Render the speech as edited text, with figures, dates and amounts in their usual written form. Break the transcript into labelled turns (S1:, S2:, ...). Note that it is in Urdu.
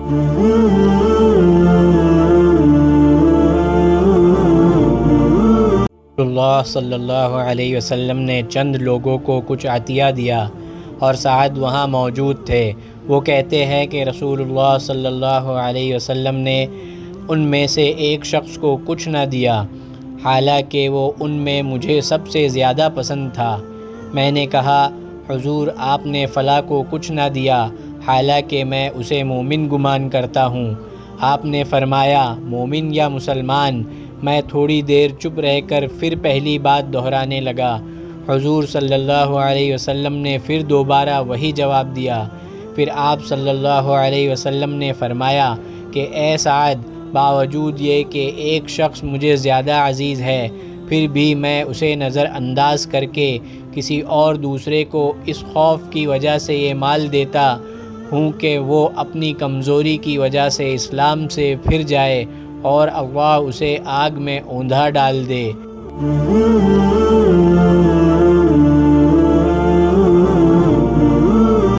S1: اللہ صلی اللہ علیہ وسلم نے چند لوگوں کو کچھ عطیہ دیا اور سعد وہاں موجود تھے۔ وہ کہتے ہیں کہ رسول اللہ صلی اللہ علیہ وسلم نے ان میں سے ایک شخص کو کچھ نہ دیا، حالانکہ وہ ان میں مجھے سب سے زیادہ پسند تھا۔ میں نے کہا، حضور آپ نے فلاں کو کچھ نہ دیا، حالانکہ میں اسے مومن گمان کرتا ہوں۔ آپ نے فرمایا، مومن یا مسلمان؟ میں تھوڑی دیر چپ رہ کر پھر پہلی بات دہرانے لگا۔ حضور صلی اللہ علیہ وسلم نے پھر دوبارہ وہی جواب دیا۔ پھر آپ صلی اللہ علیہ وسلم نے فرمایا کہ اے سعد، باوجود یہ کہ ایک شخص مجھے زیادہ عزیز ہے، پھر بھی میں اسے نظر انداز کر کے کسی اور دوسرے کو اس خوف کی وجہ سے یہ مال دیتا ہوں کہ وہ اپنی کمزوری کی وجہ سے اسلام سے پھر جائے اور اللہ اسے آگ میں اوندھا ڈال دے۔